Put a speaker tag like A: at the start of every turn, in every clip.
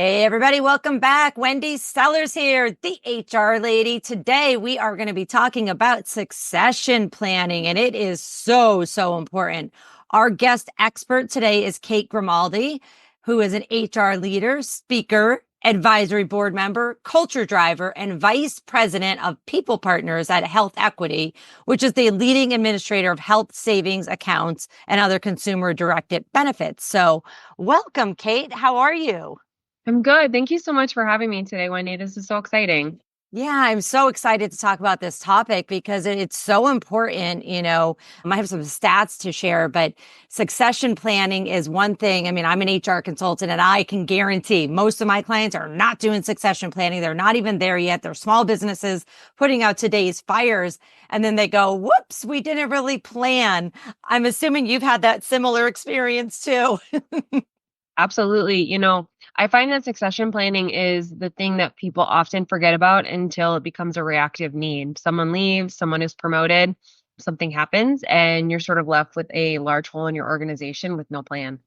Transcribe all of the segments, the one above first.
A: Hey, everybody, welcome back. Wendy Sellers here, the HR lady. Today, we are going to be talking about succession planning, and it is so important. Our guest expert today is Kate Grimaldi, who is an HR leader, speaker, advisory board member, culture driver, and vice president of people partners at Health Equity, which is the leading administrator of health savings accounts and other consumer directed benefits. So welcome, Kate. How are you?
B: I'm good. Thank you so much for having me today, Wendy. This is so exciting.
A: Yeah, I'm so excited to talk about this topic because it's so important. I have some stats to share, but succession planning is one thing. I mean, I'm an HR consultant and I can guarantee most of my clients are not doing succession planning. They're not even there yet. They're small businesses putting out today's fires. And then they go, whoops, we didn't really plan. I'm assuming you've had that similar experience too.
B: Absolutely. I find that succession planning is the thing that people often forget about until it becomes a reactive need. Someone leaves, someone is promoted, something happens, and you're sort of left with a large hole in your organization with no plan.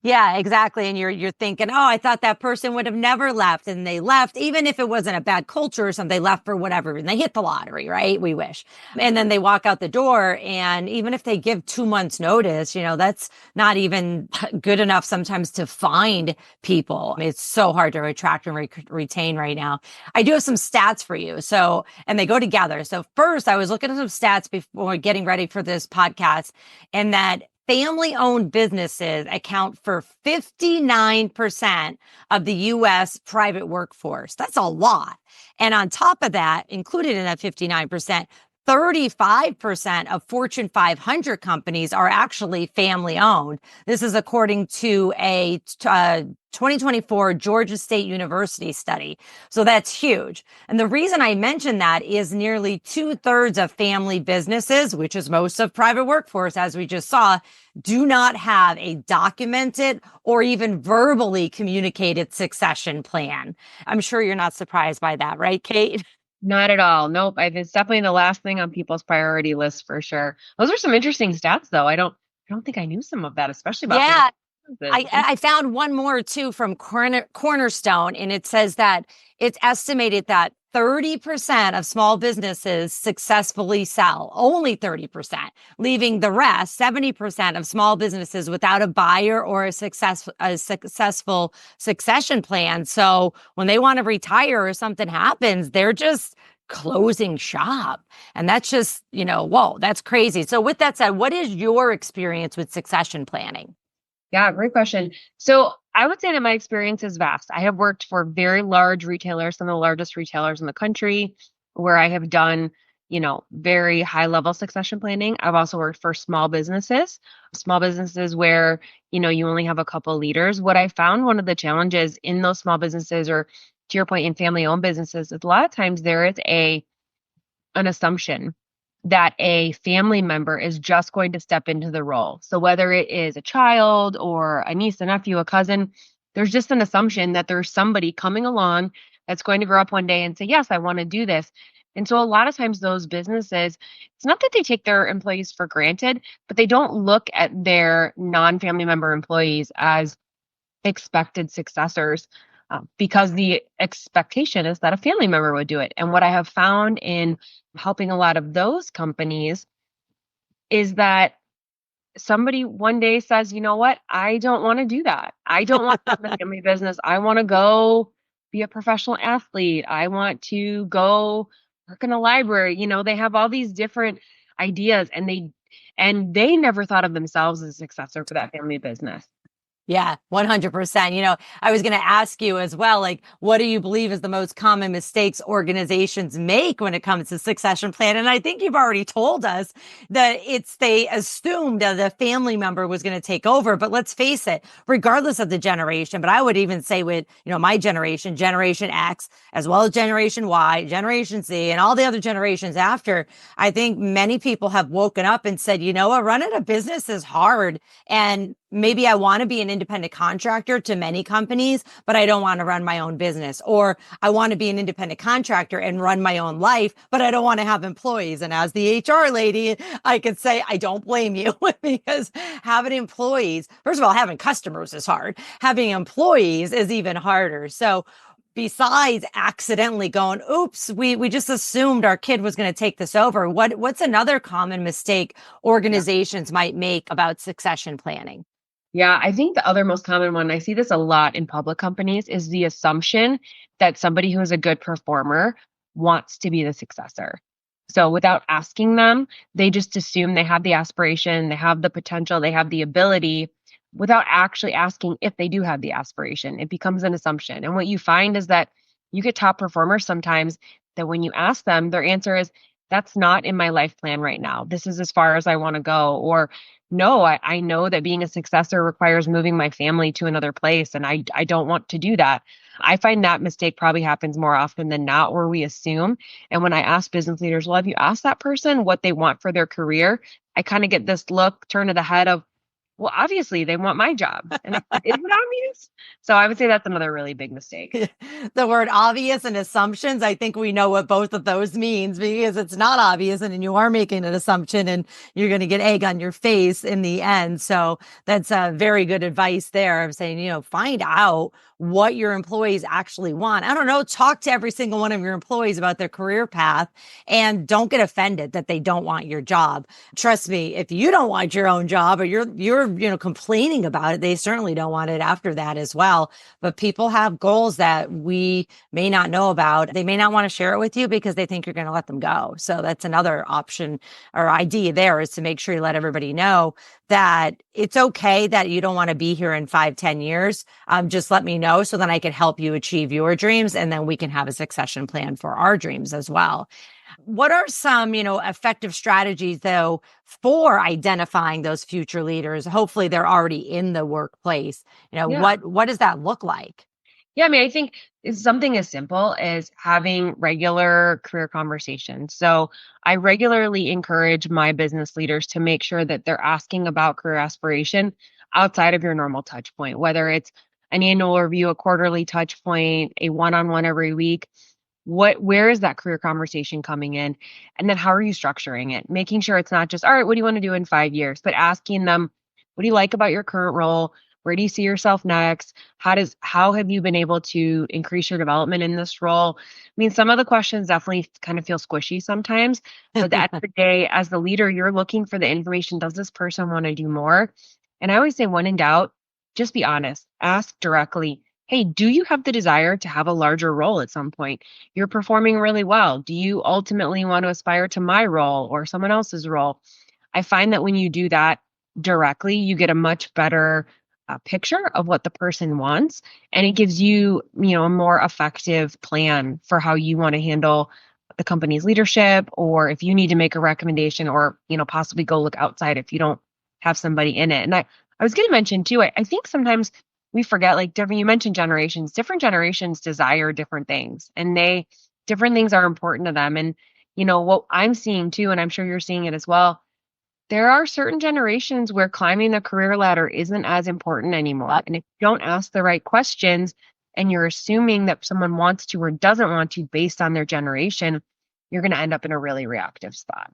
A: Yeah, exactly. And you're thinking, oh, I thought that person would have never left. And they left, even if it wasn't a bad culture or something, they left for whatever. And they hit the lottery, right? We wish. And then they walk out the door. And even if they give 2 months notice, that's not even good enough sometimes to find people. It's so hard to attract and retain right now. I do have some stats for you. So, and they go together. So first I was looking at some stats before getting ready for this podcast, and that family-owned businesses account for 59% of the U.S. private workforce. That's a lot. And on top of that, included in that 59%, 35% of Fortune 500 companies are actually family owned. This is according to a 2024 Georgia State University study. So that's huge. And the reason I mention that is nearly 2/3 of family businesses, which is most of private workforce, as we just saw, do not have a documented or even verbally communicated succession plan. I'm sure you're not surprised by that, right, Kate?
B: Not at all. Nope. It's definitely the last thing on people's priority list for sure. Those are some interesting stats though. I don't think I knew some of that, especially about family
A: Yeah,
B: businesses.
A: I found one more too from Cornerstone, and it says that it's estimated that 30% of small businesses successfully sell, only 30%, leaving the rest, 70% of small businesses without a buyer or a successful succession plan. So when they want to retire or something happens, they're just closing shop. And that's just, whoa, that's crazy. So with that said, what is your experience with succession planning?
B: Yeah, great question. So I would say that my experience is vast. I have worked for very large retailers, some of the largest retailers in the country, where I have done, very high level succession planning. I've also worked for small businesses where, you only have a couple leaders. What I found one of the challenges in those small businesses, or to your point, in family owned businesses, is a lot of times there is an assumption that a family member is just going to step into the role. So whether it is a child or a niece, a nephew, a cousin, there's just an assumption that there's somebody coming along that's going to grow up one day and say, yes, I want to do this. And so a lot of times those businesses, it's not that they take their employees for granted, but they don't look at their non-family member employees as expected successors, because the expectation is that a family member would do it. And what I have found in helping a lot of those companies is that somebody one day says, you know what, I don't want to do that. I don't want to have a family business. I want to go be a professional athlete. I want to go work in a library. They have all these different ideas, and they never thought of themselves as a successor for that family business.
A: Yeah, 100%. I was going to ask you as well, like, what do you believe is the most common mistakes organizations make when it comes to succession plan? And I think you've already told us that they assumed that the family member was going to take over. But let's face it, regardless of the generation, but I would even say with, my generation, Generation X, as well as Generation Y, Generation Z, and all the other generations after, I think many people have woken up and said, you know what, running a business is hard. And maybe I want to be an independent contractor to many companies, but I don't want to run my own business. Or I want to be an independent contractor and run my own life, but I don't want to have employees. And as the HR lady, I could say, I don't blame you because having employees, first of all, having customers is hard. Having employees is even harder. So besides accidentally going, oops, we just assumed our kid was going to take this over. What's another common mistake organizations might make about succession planning?
B: Yeah, I think the other most common one, I see this a lot in public companies, is the assumption that somebody who is a good performer wants to be the successor. So without asking them, they just assume they have the aspiration, they have the potential, they have the ability without actually asking if they do have the aspiration. It becomes an assumption. And what you find is that you get top performers sometimes that when you ask them, their answer is, that's not in my life plan right now. This is as far as I want to go. Or no, I know that being a successor requires moving my family to another place, and I don't want to do that. I find that mistake probably happens more often than not, where we assume. And when I ask business leaders, well, have you asked that person what they want for their career? I kind of get this look, turn of the head of, well, obviously they want my job. And is it obvious? So I would say that's another really big mistake.
A: The word obvious and assumptions, I think we know what both of those means, because it's not obvious and you are making an assumption and you're going to get egg on your face in the end. So that's a very good advice there of saying, find out what your employees actually want. I don't know, talk to every single one of your employees about their career path and don't get offended that they don't want your job. Trust me, if you don't want your own job or you're complaining about it, they certainly don't want it after that as well. But people have goals that we may not know about. They may not want to share it with you because they think you're going to let them go. So that's another option or idea there, is to make sure you let everybody know that it's okay that you don't want to be here in 5-10 years. Just let me know so then I can help you achieve your dreams. And then we can have a succession plan for our dreams as well. What are some, effective strategies though for identifying those future leaders? Hopefully they're already in the workplace.
B: Yeah.
A: What does that look like?
B: Yeah, I mean, I think it's something as simple as having regular career conversations. So I regularly encourage my business leaders to make sure that they're asking about career aspiration outside of your normal touch point, whether it's an annual review, a quarterly touch point, a one-on-one every week. Where is that career conversation coming in? And then how are you structuring it? Making sure it's not just, all right, what do you want to do in 5 years? But asking them, what do you like about your current role? Where do you see yourself next? How have you been able to increase your development in this role? I mean, some of the questions definitely kind of feel squishy sometimes, but at the end of the day, as the leader, you're looking for the information. Does this person want to do more? And I always say, when in doubt, just be honest. Ask directly, hey, do you have the desire to have a larger role at some point? You're performing really well. Do you ultimately want to aspire to my role or someone else's role? I find that when you do that directly, you get a much better picture of what the person wants, and it gives you, a more effective plan for how you want to handle the company's leadership, or if you need to make a recommendation, or possibly go look outside if you don't have somebody in it. And I was going to mention too, I think sometimes we forget, like you mentioned generations, different generations desire different things, and different things are important to them. And what I'm seeing too, and I'm sure you're seeing it as well, there are certain generations where climbing the career ladder isn't as important anymore. And if you don't ask the right questions and you're assuming that someone wants to or doesn't want to based on their generation, you're going to end up in a really reactive spot.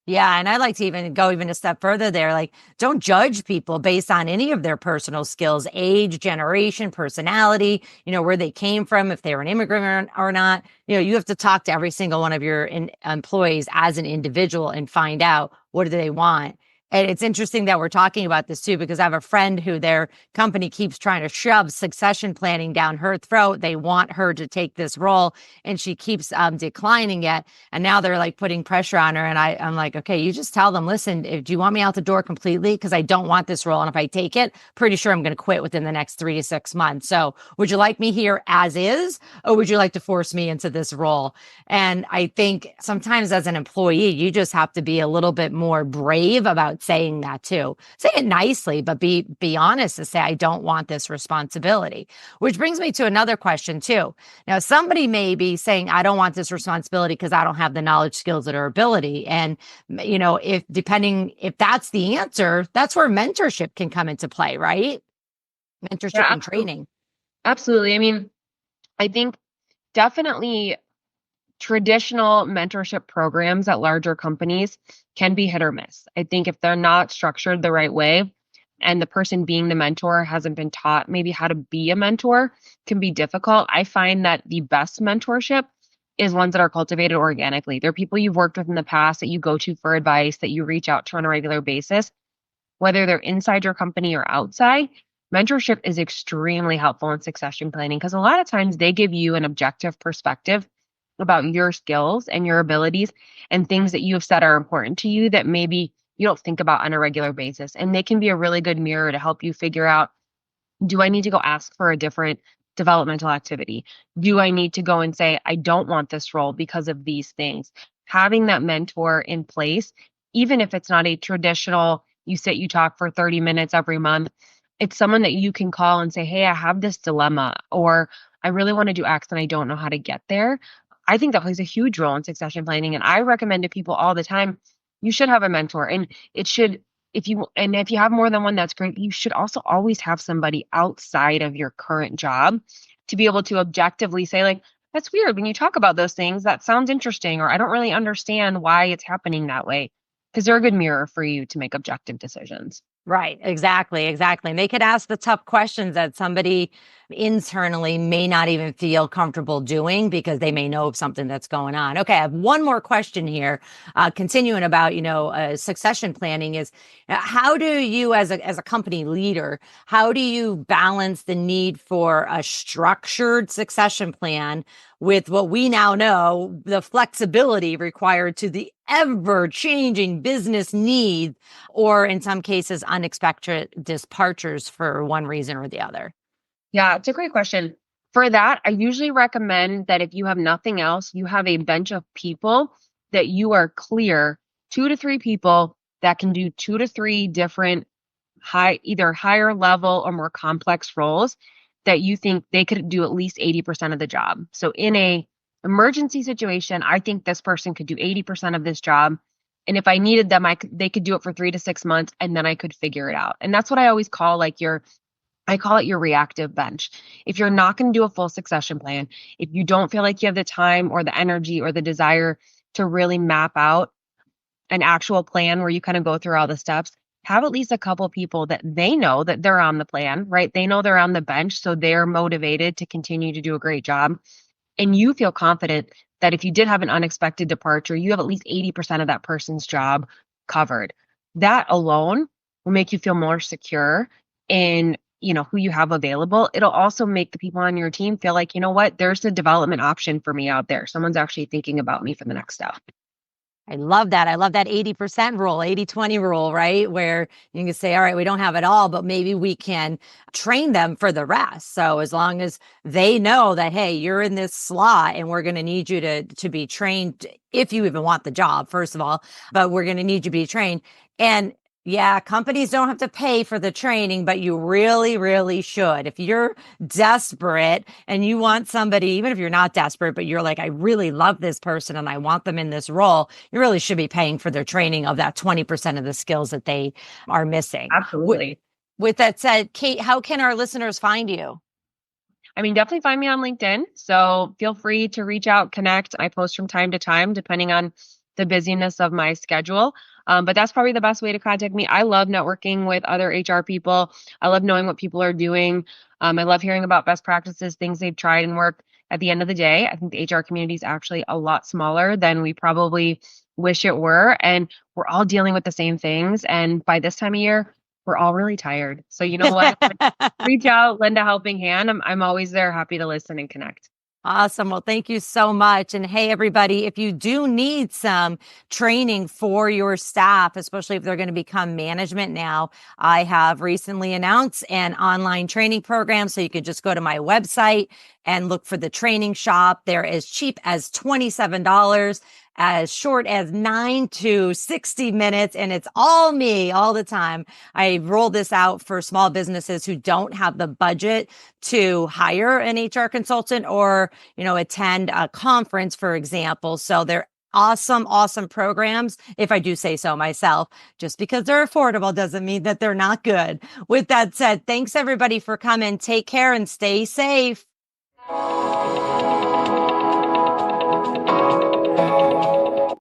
A: Yeah. And I like to even go a step further there. Like, don't judge people based on any of their personal skills, age, generation, personality, where they came from, if they were an immigrant or not. You have to talk to every single one of your employees as an individual and find out what do they want. And it's interesting that we're talking about this too, because I have a friend who their company keeps trying to shove succession planning down her throat. They want her to take this role and she keeps declining it. And now they're like putting pressure on her. And I'm like, okay, you just tell them, listen, do you want me out the door completely? Because I don't want this role. And if I take it, pretty sure I'm going to quit within the next 3 to 6 months. So would you like me here as is, or would you like to force me into this role? And I think sometimes as an employee, you just have to be a little bit more brave about saying that too. Say it nicely, but be honest to say, I don't want this responsibility. Which brings me to another question too. Now, somebody may be saying, I don't want this responsibility because I don't have the knowledge, skills, or ability. And, if that's the answer, that's where mentorship can come into play, right?
B: Yeah,
A: Mentorship and training.
B: absolutely. I mean, I think definitely traditional mentorship programs at larger companies can be hit or miss. I think if they're not structured the right way and the person being the mentor hasn't been taught maybe how to be a mentor, can be difficult. I find that the best mentorship is ones that are cultivated organically. They're people you've worked with in the past that you go to for advice, that you reach out to on a regular basis, whether they're inside your company or outside. Mentorship is extremely helpful in succession planning because a lot of times they give you an objective perspective about your skills and your abilities and things that you have said are important to you that maybe you don't think about on a regular basis. And they can be a really good mirror to help you figure out, do I need to go ask for a different developmental activity? Do I need to go and say, I don't want this role because of these things? Having that mentor in place, even if it's not a traditional, you sit, you talk for 30 minutes every month, it's someone that you can call and say, hey, I have this dilemma, or I really want to do X and I don't know how to get there. I think that plays a huge role in succession planning. And I recommend to people all the time, you should have a mentor. And it should, if you have more than one, that's great. You should also always have somebody outside of your current job to be able to objectively say, like, that's weird. When you talk about those things, that sounds interesting, or I don't really understand why it's happening that way. Because they're a good mirror for you to make objective decisions.
A: Right. Exactly. Exactly. And they could ask the tough questions that somebody internally may not even feel comfortable doing because they may know of something that's going on. Okay. I have one more question here. Continuing about, succession planning is how do you as a company leader, how do you balance the need for a structured succession plan with what we now know, the flexibility required to the ever changing business needs, or in some cases, unexpected departures for one reason or the other?
B: Yeah, it's a great question. For that, I usually recommend that if you have nothing else, you have a bench of people that you are clear, 2 to 3 people that can do 2 to 3 different either higher level or more complex roles that you think they could do at least 80% of the job. So in a emergency situation, I think this person could do 80% of this job. And if I needed them, they could do it for 3 to 6 months and then I could figure it out. And that's what I always call I call it your reactive bench. If you're not going to do a full succession plan, if you don't feel like you have the time or the energy or the desire to really map out an actual plan where you kind of go through all the steps, have at least a couple people that they know that they're on the plan, right? They know they're on the bench, so they're motivated to continue to do a great job. And you feel confident that if you did have an unexpected departure, you have at least 80% of that person's job covered. That alone will make you feel more secure in who you have available. It'll also make the people on your team feel like, you know what, there's a development option for me out there. Someone's actually thinking about me for the next step.
A: I love that. I love that 80% rule, 80-20 rule, right? Where you can say, all right, we don't have it all, but maybe we can train them for the rest. So as long as they know that, hey, you're in this slot and we're going to need you to be trained if you even want the job, first of all, but we're going to need you to be trained. And yeah, companies don't have to pay for the training, but you really, really should. If you're desperate and you want somebody, even if you're not desperate, but you're like, I really love this person and I want them in this role, you really should be paying for their training of that 20% of the skills that they are missing.
B: Absolutely.
A: With that said, Kate, how can our listeners find you?
B: I mean, definitely find me on LinkedIn. So feel free to reach out, connect. I post from time to time, depending on the busyness of my schedule. But that's probably the best way to contact me. I love networking with other HR people. I love knowing what people are doing. I love hearing about best practices, things they've tried and worked. At the end of the day, I think the HR community is actually a lot smaller than we probably wish it were. And we're all dealing with the same things. And by this time of year, we're all really tired. So you know what? Reach out, lend a helping hand. I'm always there, happy to listen and connect.
A: Awesome. Well, thank you so much. And hey, everybody, if you do need some training for your staff, especially if they're going to become management now, I have recently announced an online training program. So you could just go to my website and look for the training shop. They're as cheap as $27. as short as 9 to 60 minutes. And it's all me all the time. I roll this out for small businesses who don't have the budget to hire an HR consultant or, attend a conference, for example. So they're awesome, awesome programs. If I do say so myself, just because they're affordable doesn't mean that they're not good. With that said, thanks everybody for coming. Take care and stay safe.